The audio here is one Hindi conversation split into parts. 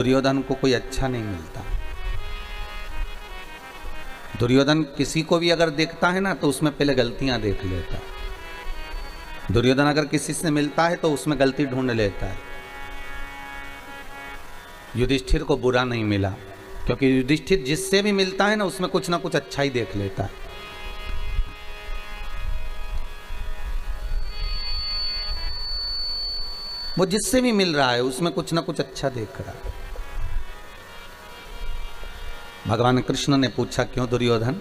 दुर्योधन को कोई अच्छा नहीं मिलता। दुर्योधन किसी को भी अगर देखता है ना तो उसमें पहले गलतियां देख लेता है। दुर्योधन अगर किसी से मिलता है तो उसमें गलती ढूंढ लेता है। युधिष्ठिर को बुरा नहीं मिला क्योंकि युधिष्ठिर जिससे भी मिलता है ना उसमें कुछ ना कुछ अच्छा ही देख लेता है। वो जिससे भी मिल रहा है उसमें कुछ ना कुछ अच्छा देख रहा है। भगवान कृष्ण ने पूछा, क्यों दुर्योधन,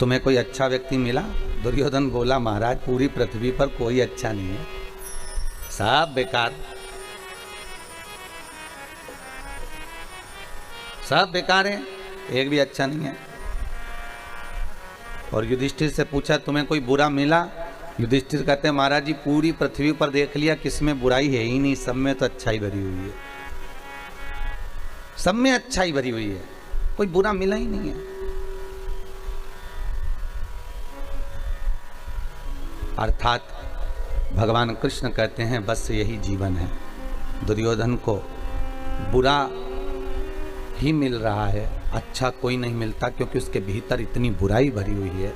तुम्हें कोई अच्छा व्यक्ति मिला? दुर्योधन बोला, महाराज पूरी पृथ्वी पर कोई अच्छा नहीं है, सब बेकार, सब बेकार है, एक भी अच्छा नहीं है। और युधिष्ठिर से पूछा, तुम्हें कोई बुरा मिला? युधिष्ठिर कहते हैं, महाराज जी पूरी पृथ्वी पर देख लिया, किसमें बुराई है ही नहीं, सब में तो अच्छाई भरी हुई है, सब में अच्छाई भरी हुई है, कोई बुरा मिला ही नहीं है। अर्थात भगवान कृष्ण कहते हैं बस यही जीवन है। दुर्योधन को बुरा ही मिल रहा है, अच्छा कोई नहीं मिलता, क्योंकि उसके भीतर इतनी बुराई भरी हुई है,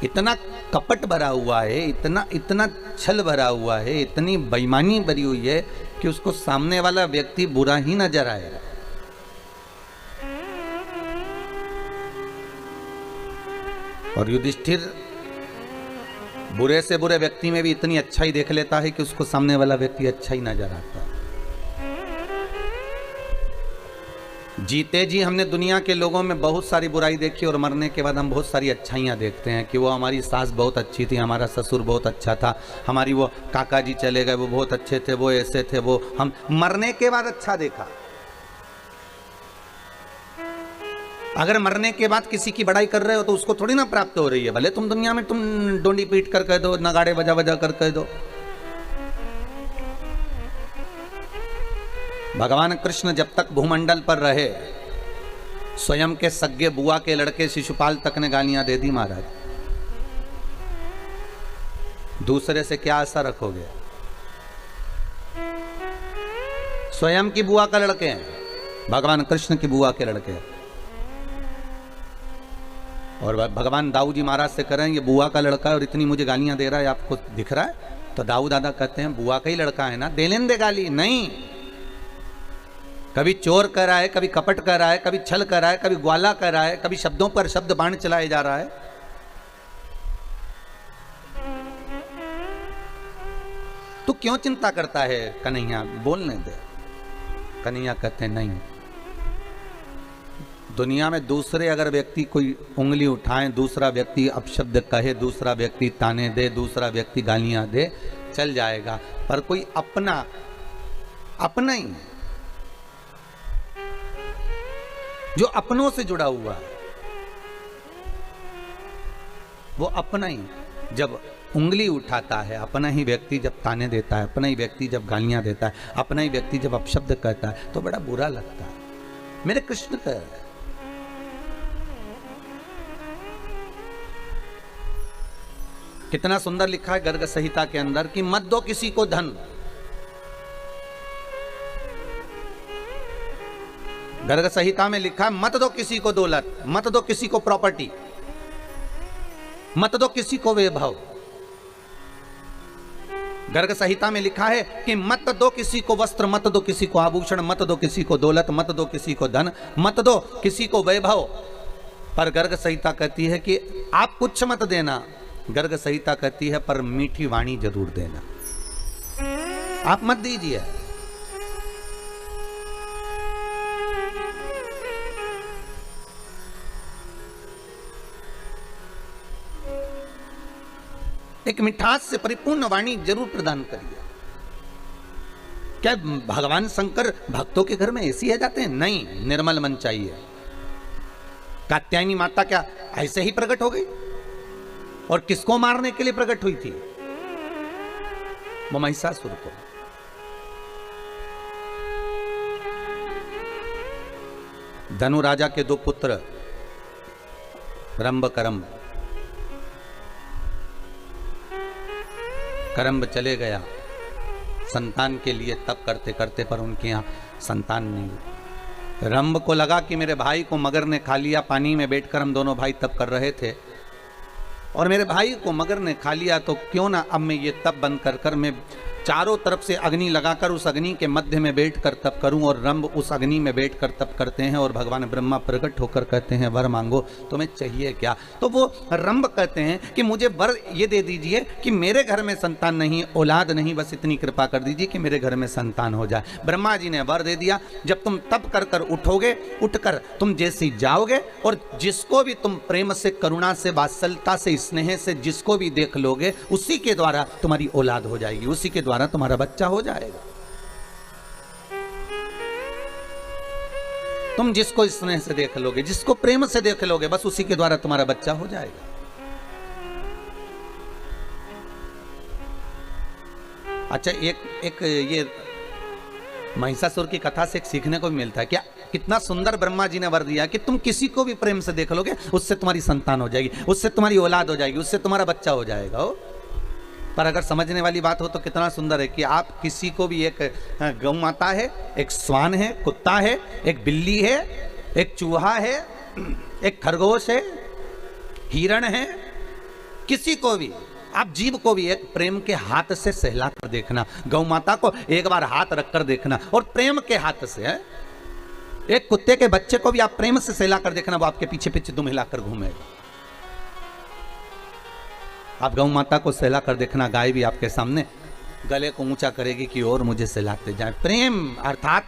इतना कपट भरा हुआ है, इतना छल भरा हुआ है, इतनी बेईमानी भरी हुई है कि उसको सामने वाला व्यक्ति बुरा ही नजर आएगा। और युधिष्ठिर बुरे से बुरे व्यक्ति में भी इतनी अच्छाई देख लेता है कि उसको सामने वाला व्यक्ति अच्छा ही नजर आता है। जीते जी हमने दुनिया के लोगों में बहुत सारी बुराई देखी और मरने के बाद हम बहुत सारी अच्छाइयाँ देखते हैं कि वो हमारी सास बहुत अच्छी थी, हमारा ससुर बहुत अच्छा था, हमारी वो काका जी चले गए वो बहुत अच्छे थे, वो ऐसे थे, वो हम मरने के बाद अच्छा देखा। अगर मरने के बाद किसी की बड़ाई कर रहे हो तो उसको थोड़ी ना प्राप्त हो रही है, भले तुम दुनिया में तुम डोंडी पीट कर कह दो, नगाड़े बजा बजा कर कह दो। भगवान कृष्ण जब तक भूमंडल पर रहे, स्वयं के सगे बुआ के लड़के शिशुपाल तक ने गालियां दे दी महाराज। दूसरे से क्या आशा रखोगे? स्वयं की बुआ का लड़के हैं, भगवान कृष्ण की बुआ के लड़के हैं। और भगवान दाऊ जी महाराज से कह रहे हैं ये बुआ का लड़का है और इतनी मुझे गालियां दे रहा है, आपको दिख रहा है? तो दाऊ दादा कहते हैं बुआ का ही लड़का है ना, दे लेने दे गाली। नहीं, कभी चोर कर रहा है, कभी कपट कर रहा है, कभी छल कर रहा है, कभी ग्वाला कर रहा है, कभी शब्दों पर शब्द बाण चलाए जा रहा है। तू क्यों चिंता करता है कन्हैया, बोलने दे। कन्हैया कहते हैं नहीं, दुनिया में दूसरे अगर व्यक्ति कोई उंगली उठाए, दूसरा व्यक्ति अपशब्द कहे, दूसरा व्यक्ति ताने दे, दूसरा व्यक्ति गालियां दे, चल जाएगा, पर कोई अपना अपना ही जो अपनों से जुड़ा हुआ है वो अपना ही जब उंगली उठाता है, अपना ही व्यक्ति जब ताने देता है, अपना ही व्यक्ति जब गालियां देता है, अपना ही व्यक्ति जब अपशब्द कहता है तो बड़ा बुरा लगता है। मेरे कृष्ण कह रहे, कितना सुंदर लिखा है गर्ग संहिता के अंदर कि मत दो किसी को धन। गर्ग संहिता में लिखा है मत दो किसी को दौलत, मत दो किसी को प्रॉपर्टी, मत दो किसी को वैभव। गर्ग संहिता में लिखा है कि मत दो किसी को वस्त्र, मत दो किसी को आभूषण, मत दो किसी को दौलत, मत दो किसी को धन, मत दो किसी को वैभव। पर गर्ग संहिता कहती है कि आप कुछ मत देना। गर्ग संहिता कहती है पर मीठी वाणी जरूर देना, आप मत दीजिए। एक मिठास से परिपूर्ण वाणी जरूर प्रदान करिए। क्या भगवान शंकर भक्तों के घर में ऐसी है जाते हैं? नहीं, निर्मल मन चाहिए। कात्यायनी माता क्या ऐसे ही प्रकट हो गई? और किसको मारने के लिए प्रकट हुई थी? वो महिषासुर को। धनु राजा के दो पुत्र रंभ करम्ब, करम्ब चले गया, संतान के लिए तप करते करते पर उनके यहाँ संतान नहीं हुई। रंभ को लगा कि मेरे भाई को मगर ने खा लिया, पानी में बैठकर हम दोनों भाई तप कर रहे थे और मेरे भाई को मगर ने खा लिया, तो क्यों ना अब मैं ये तप बंद कर कर मैं चारों तरफ से अग्नि लगाकर उस अग्नि के मध्य में बैठकर तप करूं। और रंभ उस अग्नि में बैठकर तप करते हैं और भगवान ब्रह्मा प्रकट होकर कहते हैं वर मांगो, तुम्हें चाहिए क्या? तो वो रंभ कहते हैं कि मुझे वर ये दे दीजिए कि मेरे घर में संतान नहीं, औलाद नहीं, बस इतनी कृपा कर दीजिए कि मेरे घर में संतान हो जाए। ब्रह्मा जी ने वर दे दिया, जब तुम तप कर कर उठोगे, उठकर तुम जैसे जाओगे और जिसको भी तुम प्रेम से, करुणा से, वात्सल्यता से, स्नेह से जिसको भी देख लोगे, उसी के द्वारा तुम्हारी औलाद हो जाएगी, उसी के द्वारा तुम्हारा बच्चा हो जाएगा। तुम जिसको स्नेह से देख लोगे, जिसको प्रेम से देख लोगे, बस उसी के द्वारा तुम्हारा बच्चा हो जाएगा। अच्छा, एक ये महिषासुर की कथा से एक सीखने को भी मिलता है क्या? कितना सुंदर ब्रह्मा जी ने वर दिया कि तुम किसी को भी प्रेम से देख लोगे, उससे तुम्हारी संतान हो जाएगी, उससे तुम्हारी औलाद हो जाएगी, उससे तुम्हारा बच्चा हो जाएगा। पर अगर समझने वाली बात हो तो कितना सुंदर है कि आप किसी को भी, एक गौ माता है, एक स्वान है, कुत्ता है, एक बिल्ली है, एक चूहा है, एक खरगोश है, हिरण है, किसी को भी, आप जीव को भी एक प्रेम के हाथ से सहला कर देखना। गौ माता को एक बार हाथ रखकर देखना और प्रेम के हाथ से है। एक कुत्ते के बच्चे को भी आप प्रेम से सहला कर देखना, वो आपके पीछे पीछे दुम हिलाकर घूमेगा। आप गौ माता को सहला कर देखना, गाय भी आपके सामने गले को ऊंचा करेगी कि और मुझे सहलाते जाए। प्रेम अर्थात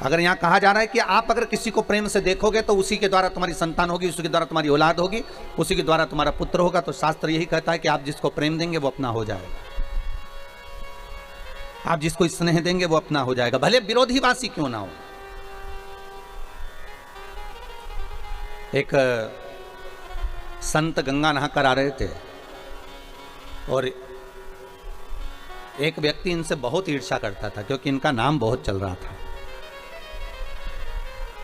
अगर यहाँ कहा जा रहा है कि आप अगर किसी को प्रेम से देखोगे तो उसी के द्वारा तुम्हारी संतान होगी, उसी के द्वारा तुम्हारी औलाद होगी, उसी के द्वारा तुम्हारा पुत्र होगा। तो शास्त्र यही कहता है कि आप जिसको प्रेम देंगे वो अपना हो जाएगा, आप जिसको स्नेह देंगे वो अपना हो जाएगा, भले विरोधीवासी क्यों ना हो। एक संत गंगा नहाकर आ रहे थे और एक व्यक्ति इनसे बहुत ईर्ष्या करता था क्योंकि इनका नाम बहुत चल रहा था।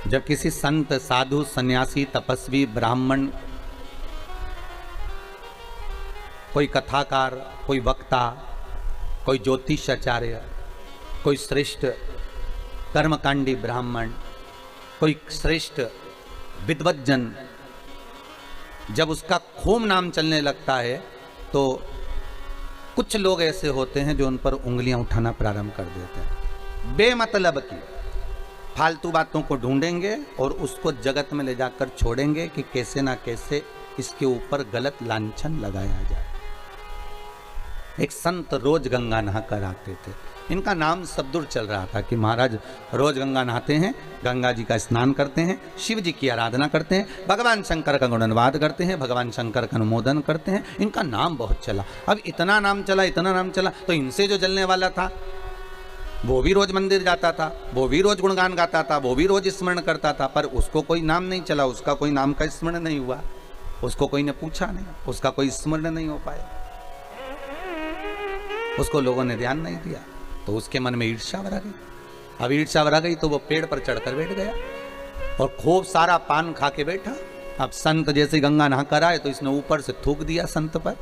जब किसी संत, साधु, सन्यासी, तपस्वी, ब्राह्मण, कोई कथाकार, कोई वक्ता, कोई ज्योतिषाचार्य, कोई श्रेष्ठ कर्मकांडी ब्राह्मण, कोई श्रेष्ठ विद्वज्जन, जब उसका खूब नाम चलने लगता है तो कुछ लोग ऐसे होते हैं जो उन पर उंगलियां उठाना प्रारंभ कर देते हैं। बेमतलब की फालतू बातों को ढूंढेंगे और उसको जगत में ले जाकर छोड़ेंगे कि कैसे ना कैसे इसके ऊपर गलत लांछन लगाया जाए। एक संत रोज गंगा नहाकर आते थे, इनका नाम सब दूर चल रहा था कि महाराज रोज गंगा नहाते हैं, गंगा जी का स्नान करते हैं, शिव जी की आराधना करते हैं, भगवान शंकर का गुणनवाद करते हैं, भगवान शंकर का अनुमोदन करते हैं। इनका नाम बहुत चला। अब इतना नाम चला, इतना नाम चला, तो इनसे जो जलने वाला था वो भी रोज मंदिर जाता था, वो भी रोज गुणगान गाता था, वो भी रोज स्मरण करता था, पर उसको कोई नाम नहीं चला, उसका कोई नाम का स्मरण नहीं हुआ, उसको कोई ने पूछा नहीं, उसका कोई स्मरण नहीं हो पाया, उसको लोगों ने ध्यान नहीं दिया, तो उसके मन में ईर्ष्या भरा गई। अब ईर्ष्या भरा गई तो वो पेड़ पर चढ़कर बैठ गया और खूब सारा पान खा के बैठा। अब संत जैसे गंगा नहा कर आए तो इसने ऊपर से थूक दिया संत पर।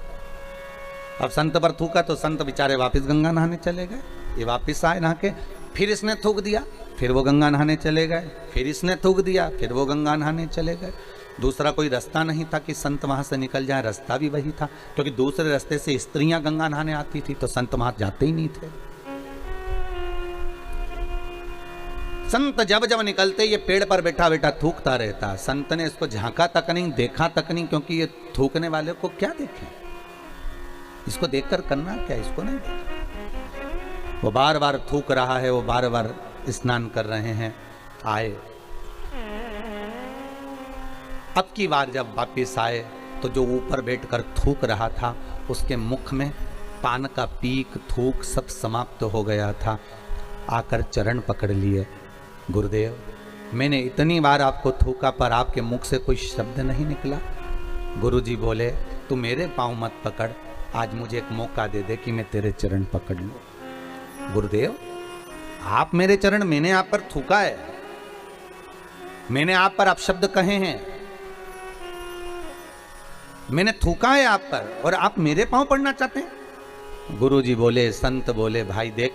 अब संत पर थूका तो संत बेचारे वापस गंगा नहाने चले गए। ये वापस आए नहा के, फिर इसने थूक दिया, फिर वो गंगा नहाने चले गए, फिर इसने थूक दिया, फिर वो गंगा नहाने चले गए। दूसरा कोई रास्ता नहीं था कि संत वहां से निकल जाए, रास्ता भी वही था, क्योंकि दूसरे रास्ते से स्त्रियां गंगा नहाने आती थी तो संत वहां जाते ही नहीं थे। संत जब जब निकलते ये पेड़ पर बैठा बैठा थूकता रहता। संत ने इसको झांका तक नहीं, देखा तक नहीं, क्योंकि ये थूकने वाले को क्या देखे, इसको देखकर करना क्या, इसको नहीं देखा। वो बार बार थूक रहा है, वो बार बार स्नान कर रहे हैं। आए, अब की बार जब वापिस आए तो जो ऊपर बैठकर थूक रहा था उसके मुख में पान का पीक, थूक सब समाप्त हो गया था। आकर चरण पकड़ लिए, गुरुदेव मैंने इतनी बार आपको थूका पर आपके मुख से कोई शब्द नहीं निकला। गुरुजी बोले तू मेरे पाँव मत पकड़, आज मुझे एक मौका दे दे कि मैं तेरे चरण पकड़ लूं। गुरुदेव आप मेरे चरण, मैंने आप पर थूका है, मैंने आप पर अपशब्द कहे हैं, मैंने थूका है आप पर और आप मेरे पांव पड़ना चाहते हैं। गुरुजी बोले, संत बोले, भाई देख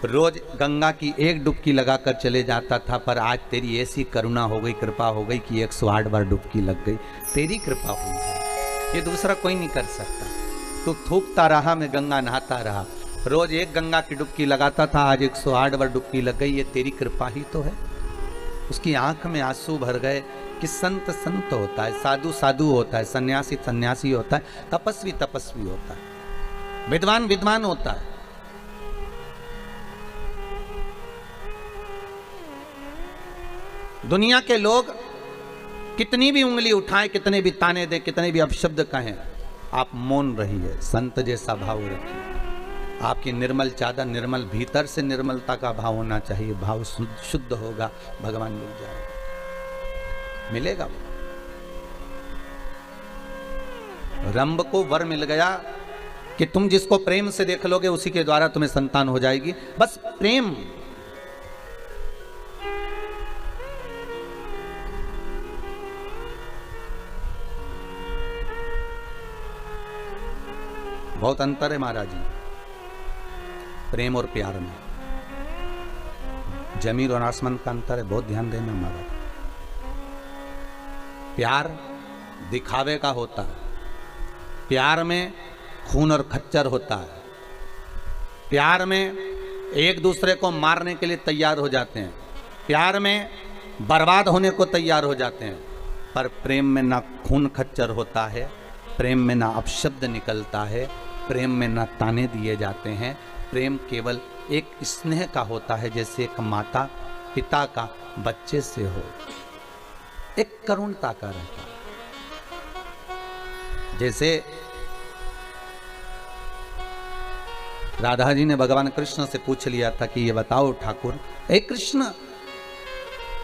रोज गंगा की एक डुबकी लगाकर चले जाता था, पर आज तेरी ऐसी करुणा हो गई, कृपा हो गई कि 108 बार डुबकी लग गई। तेरी कृपा हुई है, ये दूसरा कोई नहीं कर सकता। तू थूकता रहा, मैं गंगा नहाता रहा, रोज एक गंगा की डुबकी लगाता था, आज 108 बार डुबकी लग गई। ये तेरी कृपा ही तो है। उसकी आंख में आंसू भर गए कि संत संत होता है, साधु साधु होता है, सन्यासी सन्यासी होता है, तपस्वी तपस्वी होता है, विद्वान विद्वान होता है। दुनिया के लोग कितनी भी उंगली उठाएं, कितने भी ताने दें, कितने भी अपशब्द कहें, आप मौन रहिए, संत जैसा भाव रखिए। आपकी निर्मल चादर, निर्मल भीतर से निर्मलता का भाव होना चाहिए। भाव शुद्ध होगा, भगवान मिल जाएगा, मिलेगा वो। रंभ को वर मिल गया कि तुम जिसको प्रेम से देख लोगे उसी के द्वारा तुम्हें संतान हो जाएगी। बस प्रेम। बहुत अंतर है महाराज जी प्रेम और प्यार में। जमीन और आसमान का अंतर है, बहुत ध्यान देना महाराज। प्यार दिखावे का होता है, प्यार में खून और खच्चर होता है, प्यार में एक दूसरे को मारने के लिए तैयार हो जाते हैं, प्यार में बर्बाद होने को तैयार हो जाते हैं। पर प्रेम में ना खून खच्चर होता है, प्रेम में ना अपशब्द निकलता है, प्रेम में ना ताने दिए जाते हैं। प्रेम केवल एक स्नेह का होता है, जैसे एक माता पिता का बच्चे से हो, एक करुणता का रहता है। जैसे राधा जी ने भगवान कृष्ण से पूछ लिया था कि ये बताओ ठाकुर, ए कृष्ण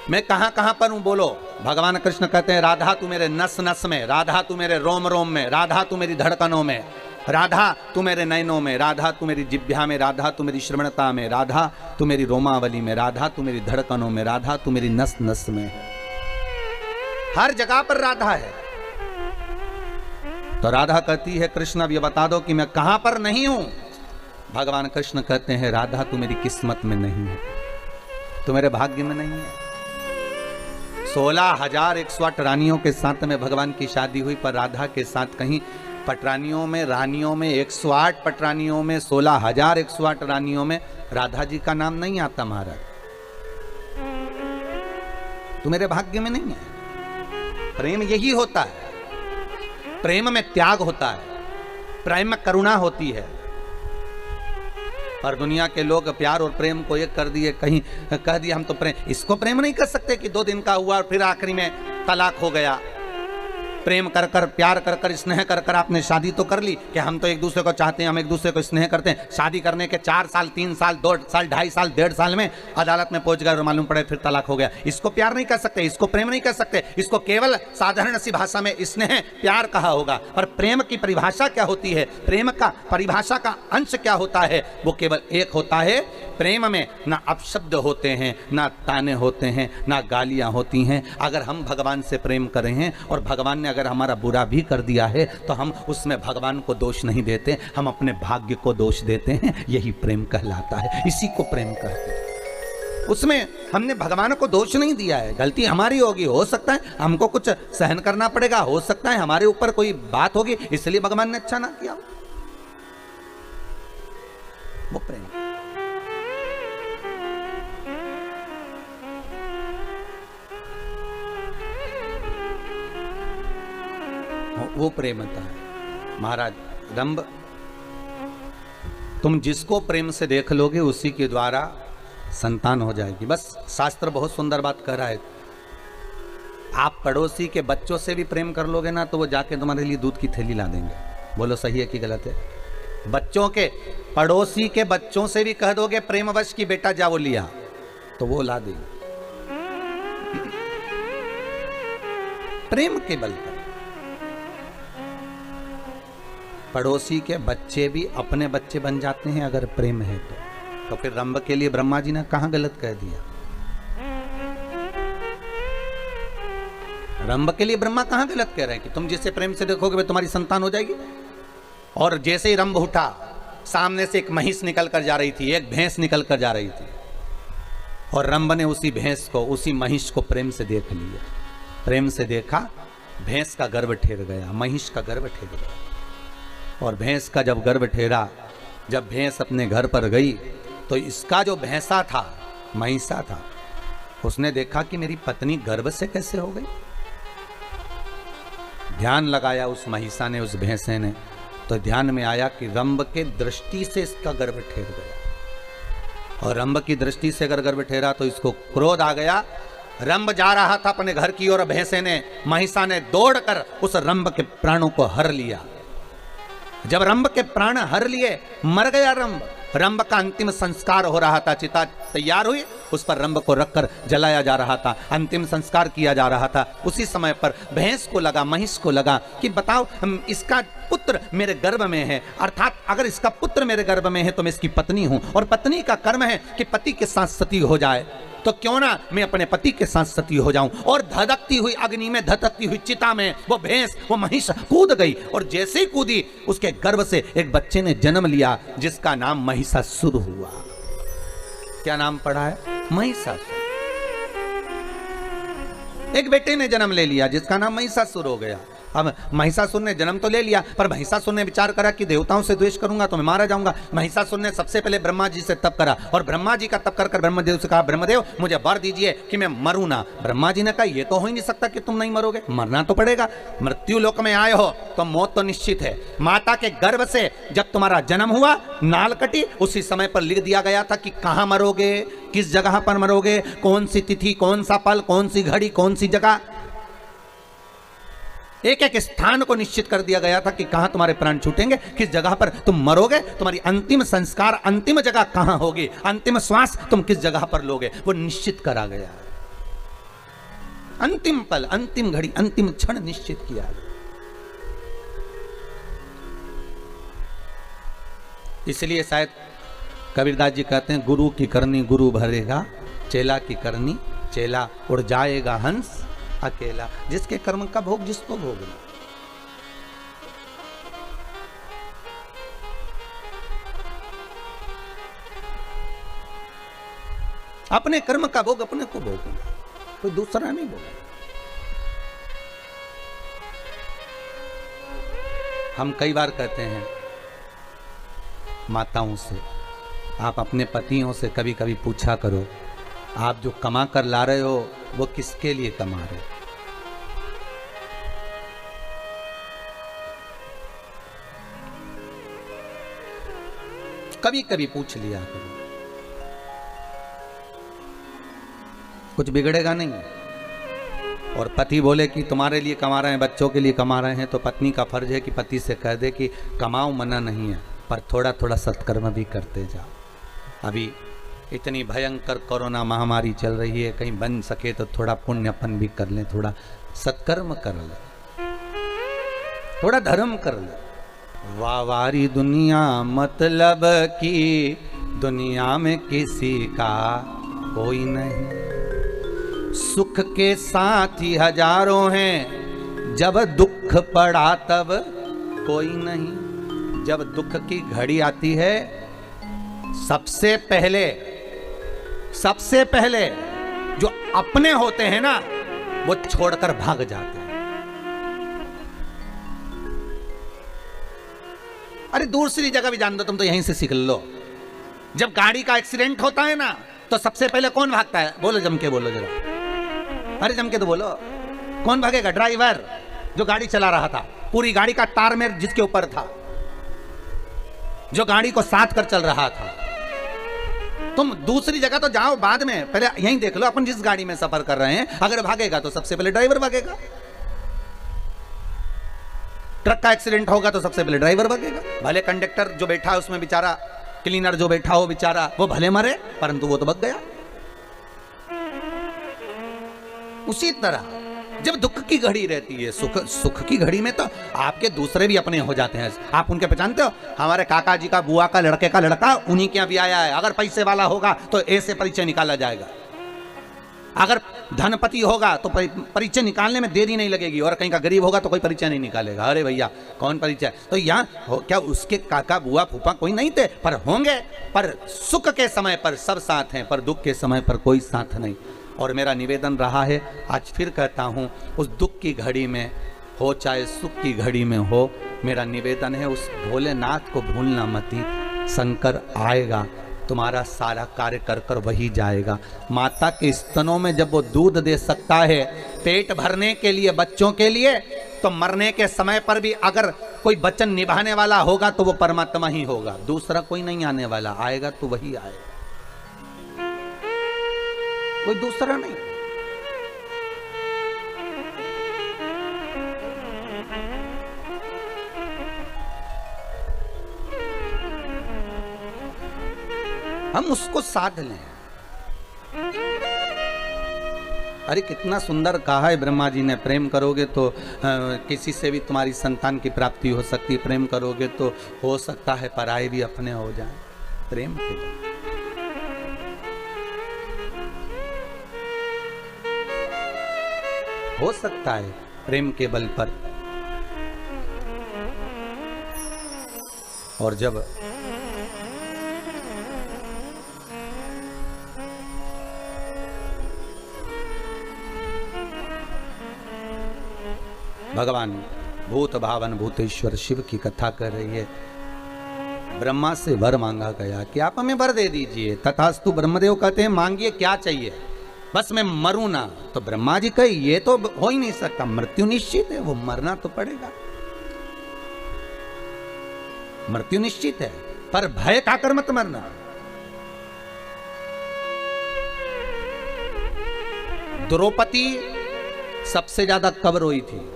मैं कहां कहां पर हूं, बोलो। भगवान कृष्ण कहते हैं राधा तू मेरे नस नस में, राधा तू मेरे रोम रोम में, राधा तू मेरी धड़कनों में, राधा तू मेरे नयनों में, राधा तू मेरी जिह्वा में, राधा तू मेरी श्रवणता में, राधा तू मेरी रोमावली में, राधा तू मेरी धड़कनों में, राधा तू मेरी नस नस में है। हर जगह पर राधा है। तो राधा कहती है कृष्ण अब ये बता दो कि मैं कहां पर नहीं हूं। भगवान कृष्ण कहते हैं राधा तू मेरी किस्मत में नहीं है, तू मेरे भाग्य में नहीं है। 16,108 रानियों के साथ में भगवान की शादी हुई, पर राधा के साथ कहीं पटरानियों में, रानियों में, 108 पटरानियों में, 16,108 रानियों में राधा जी का नाम नहीं आता। महाराज तू मेरे भाग्य में नहीं है। प्रेम यही होता है, प्रेम में त्याग होता है, प्रेम में करुणा होती है। पर दुनिया के लोग प्यार और प्रेम को एक कर दिए, कहीं कह दिया हम तो प्रेम, इसको प्रेम नहीं कर सकते कि 2 दिन का हुआ और फिर आखिरी में तलाक हो गया। प्रेम कर कर, प्यार कर कर, स्नेह कर कर आपने शादी तो कर ली कि हम तो एक दूसरे को चाहते हैं, हम एक दूसरे को स्नेह करते हैं। शादी करने के 4 साल, 3 साल, 2 साल, 2.5 साल, 1.5 साल में अदालत में पहुंच गए और मालूम पड़े फिर तलाक हो गया। इसको प्यार नहीं कर सकते, इसको प्रेम नहीं कर सकते, इसको केवल साधारण सी भाषा में स्नेह प्यार कहा होगा। पर प्रेम की परिभाषा क्या होती है, प्रेम का परिभाषा का अंश क्या होता है, वो केवल एक होता है। प्रेम में ना अपशब्द होते हैं, ना ताने होते हैं, ना गालियां होती हैं। अगर हम भगवान से प्रेम कर रहे हैं और भगवान ने अगर हमारा बुरा भी कर दिया है तो हम उसमें भगवान को दोष नहीं देते, हम अपने भाग्य को दोष देते हैं। यही प्रेम कहलाता है, इसी को प्रेम कहते हैं। उसमें हमने भगवान को दोष नहीं दिया है। गलती हमारी होगी, हो सकता है हमको कुछ सहन करना पड़ेगा, हो सकता है हमारे ऊपर कोई बात होगी इसलिए भगवान ने अच्छा ना किया। वो प्रेम, वो प्रेमता है। महाराज रंभ, तुम जिसको प्रेम से देख लोगे उसी के द्वारा संतान हो जाएगी। बस शास्त्र बहुत सुंदर बात कह रहा है। आप पड़ोसी के बच्चों से भी प्रेम कर लोगे ना तो वो जाके तुम्हारे लिए दूध की थैली ला देंगे। बोलो सही है कि गलत है? बच्चों के, पड़ोसी के बच्चों से भी कह दोगे प्रेमवश की बेटा जा वो लिया, तो वो ला देंगे। प्रेम के बल पर पड़ोसी के बच्चे भी अपने बच्चे बन जाते हैं अगर प्रेम है तो फिर रंभ के लिए ब्रह्मा जी ने कहां गलत कह दिया? रंभ के लिए ब्रह्मा कहां गलत कह रहे हैं कि तुम जिससे प्रेम से देखोगे वे तुम्हारी संतान हो जाएगी। और जैसे ही रंभ उठा सामने से एक महिष निकल कर जा रही थी, एक भैंस निकल कर जा रही थी, और रंभ ने उसी भैंस को, उसी महिष को प्रेम से देख लिया। प्रेम से देखा, भैंस का गर्भ ठेर गया, महिष का गर्भ ठेर गया। और भैंस का जब गर्भ ठेरा, जब भैंस अपने घर पर गई तो इसका जो भैंसा था, महिषा था, उसने देखा कि मेरी पत्नी गर्भ से कैसे हो गई। ध्यान लगाया उस महिषा ने, उस भैंसे ने, तो ध्यान में आया कि रंभ के दृष्टि से इसका गर्भ ठेर गया। और रंभ की दृष्टि से अगर गर्भ ठेरा तो इसको क्रोध आ गया। रंभ जा रहा था अपने घर की ओर, भैंसे ने, महिषा ने दौड़कर उस रंभ के प्राणों को हर लिया। जब रंभ के प्राण हर लिए, मर गया रंभ। रंभ का अंतिम संस्कार हो रहा था, चिता तैयार हुई, उस पर रंभ को रखकर जलाया जा रहा था, अंतिम संस्कार किया जा रहा था। उसी समय पर भैंस को लगा, महिष को लगा कि बताओ इसका पुत्र मेरे गर्भ में है, अर्थात अगर इसका पुत्र मेरे गर्भ में है तो मैं इसकी पत्नी हूं, और पत्नी का कर्म है कि पति के साथ सती हो जाए, तो क्यों ना मैं अपने पति के साथ सती हो जाऊं। और धधकती हुई अग्नि में, धधकती हुई चिता में वो भैंस, वो महिष कूद गई, और जैसे ही कूदी उसके गर्भ से एक बच्चे ने जन्म लिया जिसका नाम महिषासुर हुआ। क्या नाम पड़ा है? महिषासुर। एक बेटे ने जन्म ले लिया जिसका नाम महिषासुर हो गया। अब महिषासुर ने जन्म तो ले लिया, पर महिषासुर ने विचार करा कि देवताओं से द्वेष करूंगा तो मैं मारा जाऊंगा। महिषासुर ने सबसे पहले ब्रह्मा जी से तप करा, और ब्रह्मा जी का तप कर ब्रह्मदेव से कहा, ब्रह्मदेव मुझे वर दीजिए कि मैं मरूं ना। ब्रह्मा जी ने कहा, ये तो हो ही नहीं सकता कि तुम नहीं मरोगे, मरना तो पड़ेगा। मृत्यु लोक में आए हो तो मौत तो निश्चित है। माता के गर्भ से जब तुम्हारा जन्म हुआ, नाल कटी, उसी समय पर लिख दिया गया था कि कहां मरोगे, किस जगह पर मरोगे, कौन सी तिथि, कौन सा पल, कौन सी घड़ी, कौन सी जगह, एक एक स्थान को निश्चित कर दिया गया था कि कहां तुम्हारे प्राण छूटेंगे, किस जगह पर तुम मरोगे, तुम्हारी अंतिम संस्कार, अंतिम जगह कहां होगी, अंतिम श्वास तुम किस जगह पर लोगे, वो निश्चित करा गया। अंतिम पल, अंतिम घड़ी, अंतिम क्षण निश्चित किया गया। इसलिए शायद कबीरदास जी कहते हैं, गुरु की करनी गुरु भरेगा, चेला की करनी चेला उड़ जाएगा हंस अकेला। जिसके कर्म का भोग जिसको भोगना। अपने कर्म का भोग अपने को भोगना, कोई दूसरा नहीं भोगना। हम कई बार कहते हैं माताओं से, आप अपने पतियों से कभी कभी पूछा करो, आप जो कमा कर ला रहे हो वो किसके लिए कमा रहे हो? कभी कभी पूछ लिया करो, कुछ बिगड़ेगा नहीं। और पति बोले कि तुम्हारे लिए कमा रहे हैं, बच्चों के लिए कमा रहे हैं, तो पत्नी का फर्ज है कि पति से कह दे कि कमाओ, मना नहीं है, पर थोड़ा थोड़ा सत्कर्म भी करते जाओ। अभी इतनी भयंकर कोरोना महामारी चल रही है, कहीं बन सके तो थोड़ा पुण्यपन भी कर लें, थोड़ा सत्कर्म कर ले, थोड़ा धर्म कर ले। वावारी दुनिया मतलब की दुनिया में किसी का कोई नहीं, सुख के साथी हजारों हैं, जब दुख पड़ा तब कोई नहीं। जब दुख की घड़ी आती है, सबसे पहले जो अपने होते हैं ना, वो छोड़कर भाग जाते हैं। अरे दूसरी जगह भी जान दो, तुम तो यहीं से सीख लो। जब गाड़ी का एक्सीडेंट होता है ना, तो सबसे पहले कौन भागता है? बोलो, जम के बोलो जरा, अरे जम के तो बोलो। कौन भागेगा? ड्राइवर जो गाड़ी चला रहा था, पूरी गाड़ी का तारमेर जिसके ऊपर था, जो गाड़ी को साथ कर चल रहा था। तुम दूसरी जगह तो जाओ बाद में, पहले यहीं देख लो अपन जिस गाड़ी में सफर कर रहे हैं। अगर भागेगा तो सबसे पहले ड्राइवर भागेगा। ट्रक का एक्सीडेंट होगा तो सबसे पहले ड्राइवर भागेगा। भले कंडक्टर जो बैठा है उसमें बेचारा, क्लीनर जो बैठा हो बेचारा, वो भले मरे, परंतु वो तो भाग गया। उसी तरह जब दुख की घड़ी रहती है, सुख की घड़ी में तो आपके दूसरे भी अपने हो जाते हैं। आप उनके पहचानते हो? हमारे काका जी का बुआ का लड़के का लड़का उन्हीं के यहाँ भी आया है। अगर पैसे वाला होगा तो ऐसे परिचय निकाला जाएगा। अगर धनपति होगा तो परिचय निकालने में देरी नहीं लगेगी, और कहीं का गरीब होगा तो कोई परिचय नहीं निकालेगा, अरे भैया कौन परिचय। तो यहाँ क्या उसके काका बुआ फूफा कोई नहीं थे, पर होंगे, पर सुख के समय पर सब साथ हैं, पर दुख के समय पर कोई साथ नहीं। और मेरा निवेदन रहा है, आज फिर कहता हूँ, उस दुख की घड़ी में हो चाहे सुख की घड़ी में हो, मेरा निवेदन है उस भोलेनाथ को भूलना मती। शंकर आएगा, तुम्हारा सारा कार्य कर कर वही जाएगा। माता के स्तनों में जब वो दूध दे सकता है पेट भरने के लिए, बच्चों के लिए, तो मरने के समय पर भी अगर कोई वचन निभाने वाला होगा तो वो परमात्मा ही होगा, दूसरा कोई नहीं आने वाला। आएगा तो वही आएगा, कोई दूसरा नहीं। हम उसको साध लें। अरे कितना सुंदर कहा है ब्रह्मा जी ने, प्रेम करोगे तो किसी से भी तुम्हारी संतान की प्राप्ति हो सकती है, प्रेम करोगे तो हो सकता है पराये भी अपने हो जाए। प्रेम के हो सकता है, प्रेम के बल पर। और जब भगवान भूत भावन भूतेश्वर शिव की कथा कर रही है। ब्रह्मा से वर मांगा गया कि आप हमें वर दे दीजिए। तथास्तु ब्रह्मदेव कहते हैं मांगिए क्या चाहिए, बस मैं मरूं ना। तो ब्रह्मा जी कहे ये तो हो ही नहीं सकता, मृत्यु निश्चित है, वो मरना तो पड़ेगा, मृत्यु निश्चित है, पर भय खाकर मत मरना। द्रौपदी सबसे ज्यादा कब रोई थी?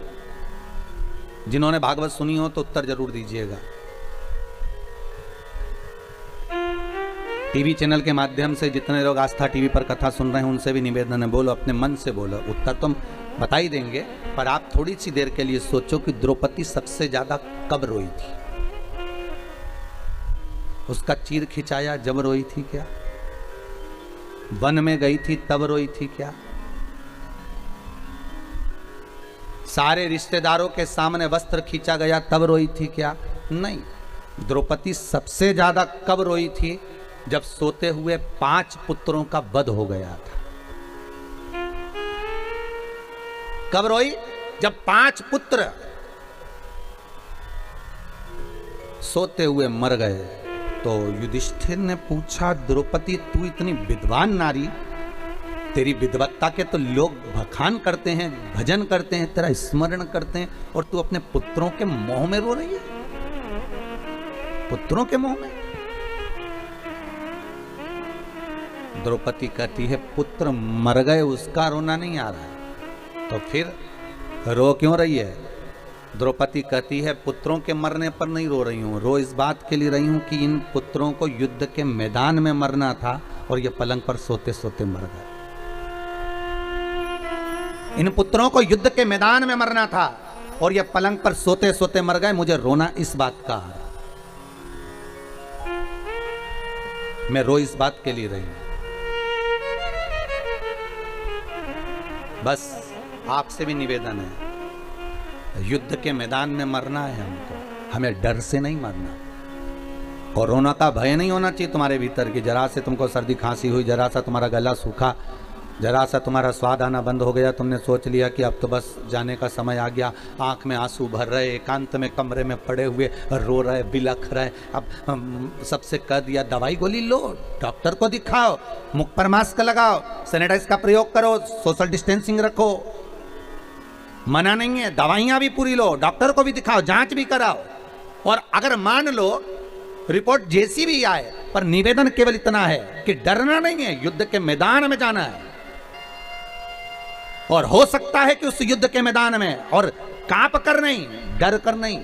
जिन्होंने भागवत सुनी हो तो उत्तर जरूर दीजिएगा। टीवी चैनल के माध्यम से जितने लोग आस्था टीवी पर कथा सुन रहे हैं उनसे भी निवेदन है, बोलो, अपने मन से बोलो, उत्तर तो हम बता ही देंगे, पर आप थोड़ी सी देर के लिए सोचो कि द्रौपदी सबसे ज्यादा कब रोई थी। उसका चीर खिंचाया जब रोई थी क्या? वन में गई थी तब रोई थी क्या? सारे रिश्तेदारों के सामने वस्त्र खींचा गया तब रोई थी क्या? नहीं। द्रौपदी सबसे ज्यादा कब रोई थी? जब सोते हुए 5 पुत्रों का वध हो गया था। कब रोई? जब 5 पुत्र सोते हुए मर गए। तो युधिष्ठिर ने पूछा, द्रौपदी तू इतनी विद्वान नारी, तेरी विद्वत्ता के तो लोग बखान करते हैं, भजन करते हैं, तेरा स्मरण करते हैं, और तू अपने पुत्रों के मोह में रो रही है? पुत्रों के मोह में? द्रौपदी कहती है पुत्र मर गए उसका रोना नहीं आ रहा है, तो फिर रो क्यों रही है? द्रौपदी कहती है पुत्रों के मरने पर नहीं रो रही हूं, रो इस बात के लिए रही हूं कि इन पुत्रों को युद्ध के मैदान में मरना था और ये पलंग पर सोते सोते मर गए। इन पुत्रों को युद्ध के मैदान में मरना था और ये पलंग पर सोते सोते मर गए, मुझे रोना इस बात का है, मैं रो इस बात के लिए रही हूं। बस आपसे भी निवेदन है, युद्ध के मैदान में मरना है हमको, हमें डर से नहीं मरना। कोरोना का भय नहीं होना चाहिए तुम्हारे भीतर कि जरा से तुमको सर्दी खांसी हुई, जरा सा तुम्हारा गला सूखा, जरा सा तुम्हारा स्वाद आना बंद हो गया, तुमने सोच लिया कि अब तो बस जाने का समय आ गया, आंख में आंसू भर रहे, एकांत में कमरे में पड़े हुए रो रहे, बिलख रहे। अब सबसे कह दिया दवाई गोली लो, डॉक्टर को दिखाओ, मुख पर मास्क लगाओ, सैनिटाइज का प्रयोग करो, सोशल डिस्टेंसिंग रखो, मना नहीं है, दवाइयाँ भी पूरी लो, डॉक्टर को भी दिखाओ, जांच भी कराओ, और अगर मान लो रिपोर्ट जैसी भी आए, पर निवेदन केवल इतना है कि डरना नहीं है, युद्ध के मैदान में जाना है। और हो सकता है कि उस युद्ध के मैदान में, और कांप कर नहीं, डर कर नहीं,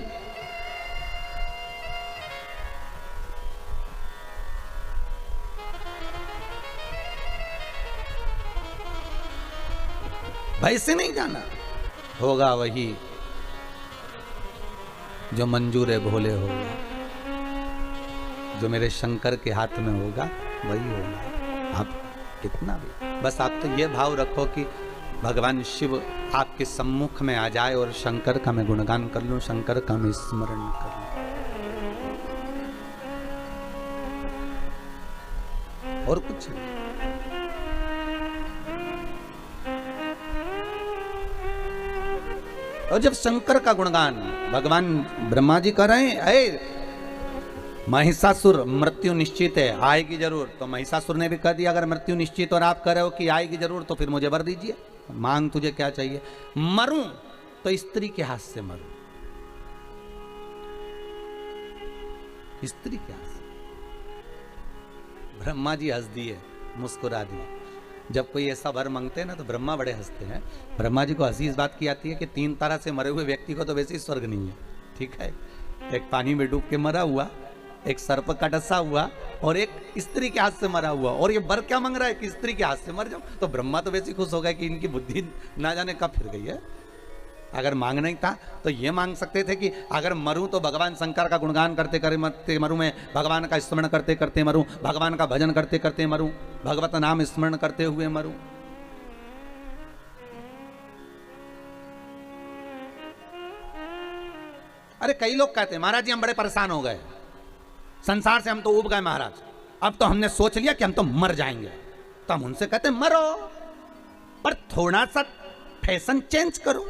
भय से नहीं जाना। होगा वही जो मंजूर भोले होगा, जो मेरे शंकर के हाथ में होगा वही होगा। आप कितना भी, बस आप तो ये भाव रखो कि भगवान शिव आपके सम्मुख में आ जाए और शंकर का मैं गुणगान कर लूं, शंकर का मैं स्मरण कर लूं, और कुछ नहीं। और जब शंकर का गुणगान भगवान ब्रह्मा जी कर रहे हैं, अरे महिषासुर मृत्यु निश्चित है, आएगी जरूर, तो महिषासुर ने भी कह दिया अगर मृत्यु निश्चित और आप कह रहे हो कि आएगी जरूर तो फिर मुझे वर दीजिए, मांग तुझे क्या चाहिए। मरूं तो स्त्री के हाथ से मरूं, स्त्री के हाथ से। ब्रह्मा जी हंस दिए, मुस्कुरा दिए। जब कोई ऐसा वर मांगते हैं ना तो ब्रह्मा बड़े हंसते हैं। ब्रह्मा जी को हंसी इस बात की आती है कि 3 तरह से मरे हुए व्यक्ति को तो वैसे ही स्वर्ग नहीं है, ठीक है। एक पानी में डूब के मरा हुआ, एक सर्प का डसा हुआ, और एक स्त्री के हाथ से मरा हुआ। और ये वर क्या मांग रहा है कि स्त्री के हाथ से मर जाओ। तो ब्रह्मा तो वैसे ही खुश हो गए कि इनकी बुद्धि ना जाने कब फिर गई है। अगर मांगना ही था तो ये मांग सकते थे कि अगर मरूं तो भगवान शंकर का गुणगान करते करते मरूं, मैं भगवान का स्मरण करते करते मरूं, भगवान का भजन करते करते मरूं, भगवत नाम स्मरण करते हुए मरूं। अरे कई लोग कहते हैं महाराज जी हम बड़े परेशान हो गए, संसार से हम तो उब गए महाराज, अब तो हमने सोच लिया कि हम तो मर जाएंगे। तो हम उनसे कहते हैं मरो, पर थोड़ा सा फैशन चेंज करो।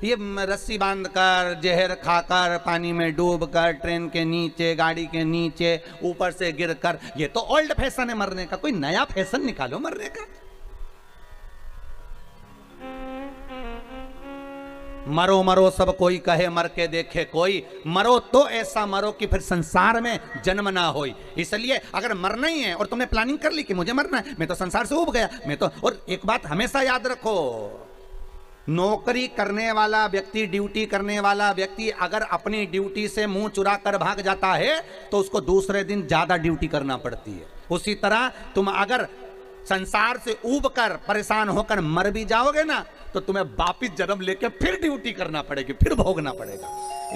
ये रस्सी बांधकर, जहर खाकर, पानी में डूबकर, ट्रेन के नीचे, गाड़ी के नीचे, ऊपर से गिरकर, ये तो ओल्ड फैशन है मरने का। कोई नया फैशन निकालो मरने का। मरो मरो सब कोई कहे, मर के देखे कोई, मरो तो ऐसा मरो कि फिर संसार में जन्म ना हो। इसलिए अगर मरना ही है और तुमने प्लानिंग कर ली कि मुझे मरना है, मैं तो संसार से उब गया, मैं तो। और एक बात हमेशा याद रखो, नौकरी करने वाला व्यक्ति, ड्यूटी करने वाला व्यक्ति अगर अपनी ड्यूटी से मुंह चुरा कर भाग जाता है तो उसको दूसरे दिन ज्यादा ड्यूटी करना पड़ती है। उसी तरह तुम अगर संसार से ऊब कर परेशान होकर मर भी जाओगे ना तो तुम्हें वापिस जन्म लेके फिर ड्यूटी करना पड़ेगी, फिर भोगना पड़ेगा।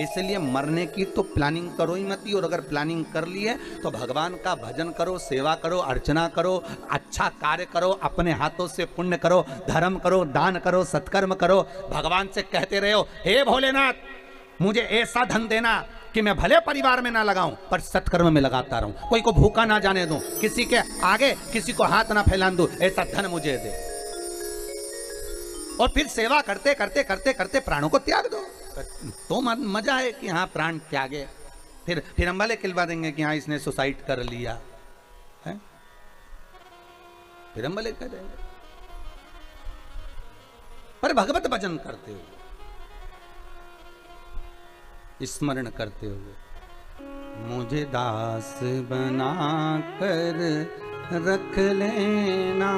इसलिए मरने की तो प्लानिंग करो ही मत। और अगर प्लानिंग कर ली है तो भगवान का भजन करो, सेवा करो, अर्चना करो, अच्छा कार्य करो, अपने हाथों से पुण्य करो, धर्म करो, दान करो, सत्कर्म करो। भगवान से कहते रहो, हे भोलेनाथ मुझे ऐसा धन देना कि मैं भले परिवार में ना लगाऊं पर सत्कर्म में लगाता रहूं, कोई को भूखा ना जाने दूं, किसी के आगे किसी को हाथ ना फैलाने दूं, ऐसा धन मुझे दे। और फिर सेवा करते करते करते करते प्राणों को त्याग दो तो मजा है कि हाँ प्राण त्यागे। फिर हम भले खिलवा देंगे कि हाँ इसने सुसाइड कर लिया है, फिर हम भले कह देंगे। पर भगवत भजन करते हुए, स्मरण करते हुए, मुझे दास बना कर रख लेना,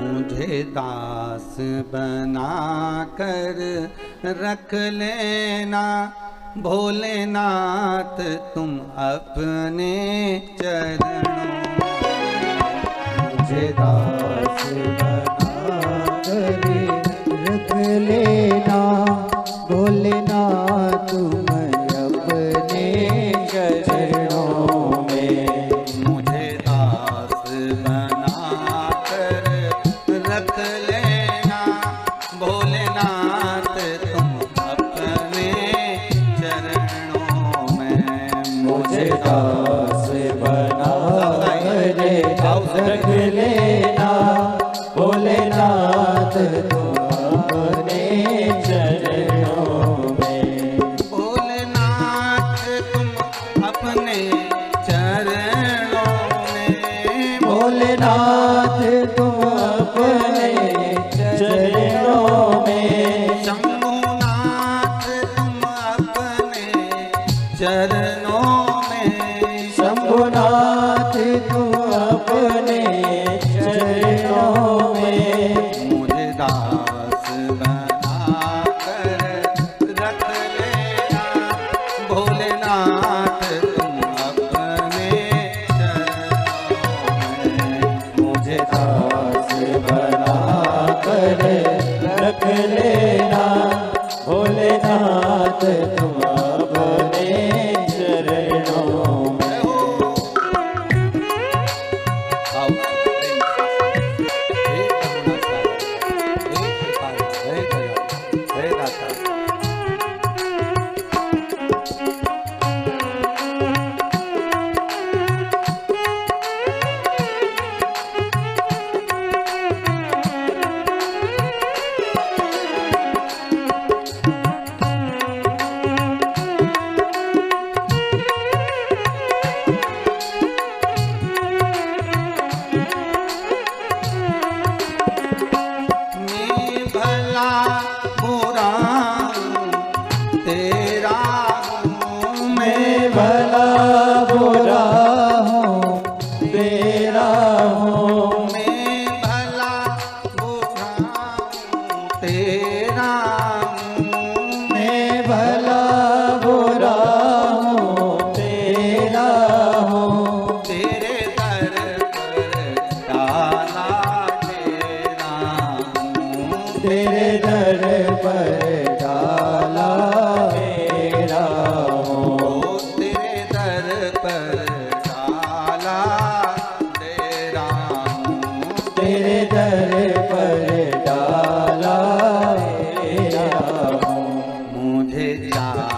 मुझे दास बना कर रख लेना, भोलेनाथ तुम अपने चरणों, मुझे दास बना कर रख लेना, भोलेनाथ तुम अपने चरणों में, मुझे दास बना कर रख लेना, भोलेनाथ तुम अपने चरणों में, मुझे दास बना रख लेना, भोलेनाथ तुम अपने चरणों में, भोलेनाथ तुम अपने चरणों में, भोलेनाथ तुम अपने चरणों में, शंभुनाथ तुम अपने चरणों में, शंभुनाथ तुम अपने चरणों में, मुझे दास बना कर रख लेना, भोलेनाथ तुम अपने चरणों में, मुझे दास बना कर रख लेना,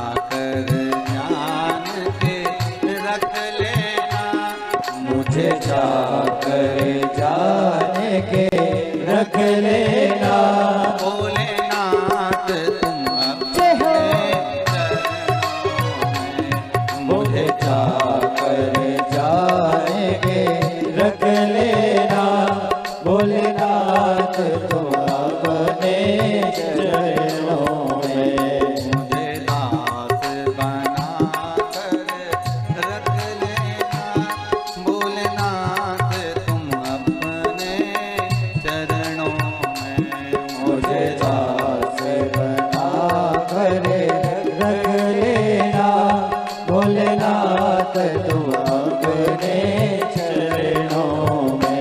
जाकर जान के रख लेना, मुझे जाकर जान के रख लेना। भोलेनाथ तुम अपने चरणों में, मुझे जाकर जान के रख लेना। भोलेनाथ तुम अपने चरणों में, मुझे दास बना कर रख लेना। भोलेनाथ तुम अपने चरणों में, मुझे दास बना कर रख लेना। भोलेनाथ तुम अपने चरणों में।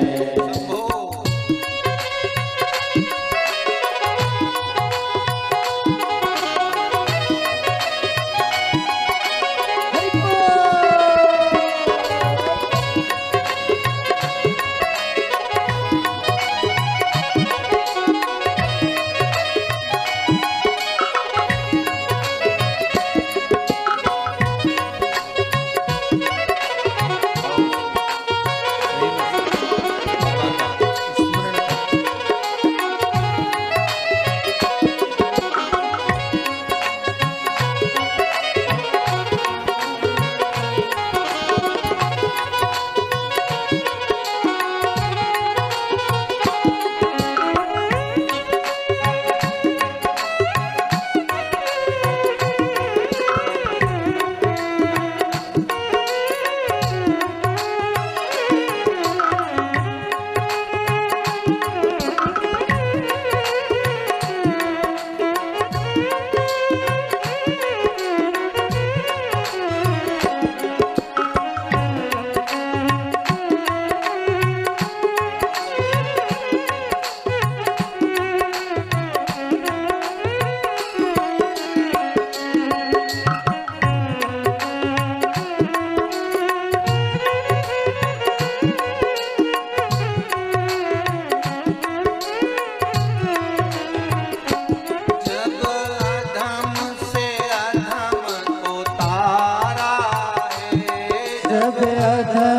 जब अधम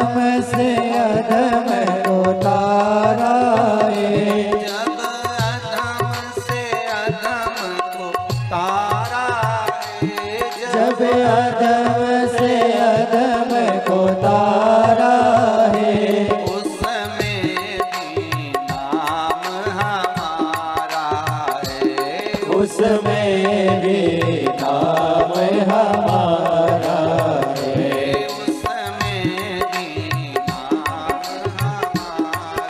से अधम को तारा है, जब अधम से अधम को तारा है। जब अधम से अधम को तारा है, उसमें भी नाम हमारा है। उसमें भी नाम हमारा है। उसमें भी नाम हमारा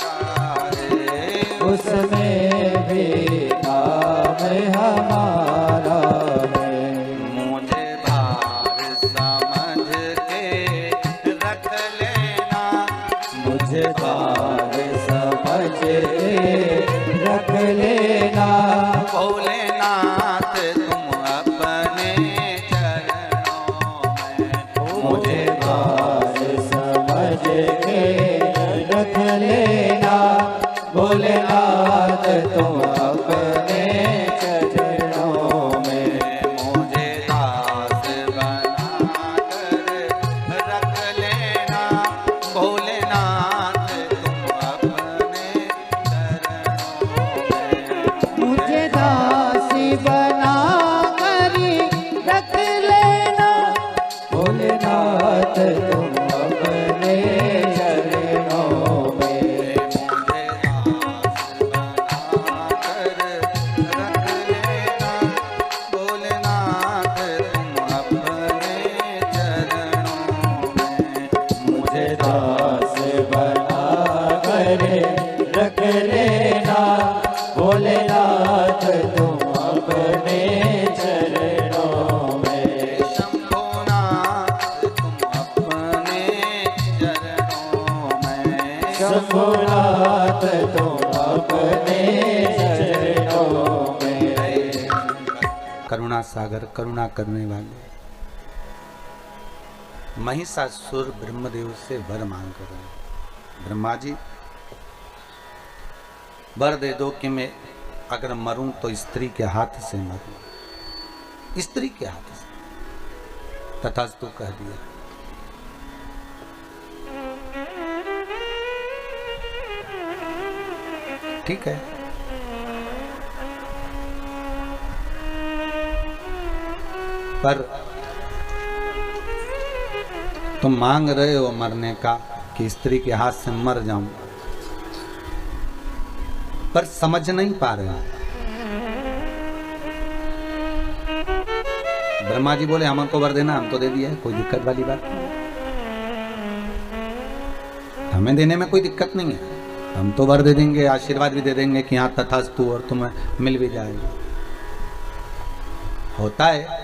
है। उसमें भी नाम हमारा है। मुझे भार समझ के रख लेना। मुझे बार समझ के रख लेना। भोलेनाथ तुम अपने चरणों में, मुझे बार समझ के रख लेना। भोलेनाथ तुम अपने चरणों में। मुझे दास बना कर रख लेना। भोलेनाथ तुम अपने चरणों में, मुझे दासी बना कर रख लेना। भोलेनाथ तुम अपने चरणों में। मुझे दास बना कर रख लेना। भोलेनाथ तुम अपने चरणों में, मुझे दास बना कर रख लेना। भोलेनाथ तुम अपने चरणों में। शंभुनाथ तुम अपने चरणों में। शंभुनाथ तुम अपने चरणों में। करुणा सागर करुणा करने वाले महिषासुर ब्रह्मदेव से वर मांग कर रहे हैं। ब्रह्मा जी वर दे दो कि मैं अगर मरूं तो स्त्री के हाथ से मरूं। स्त्री के हाथ से तथास्तु कह दिया। ठीक है, पर तुम मांग रहे हो मरने का कि स्त्री के हाथ से मर जाऊं, पर समझ नहीं पा रहे हो। ब्रह्मा जी बोले हमको वर देना, हम तो दे दिया, कोई दिक्कत वाली बात नहीं, हमें देने में कोई दिक्कत नहीं है, हम तो वर दे देंगे, आशीर्वाद भी दे देंगे कि हाँ तथास्तु, और तुम्हें मिल भी जाएगा। होता है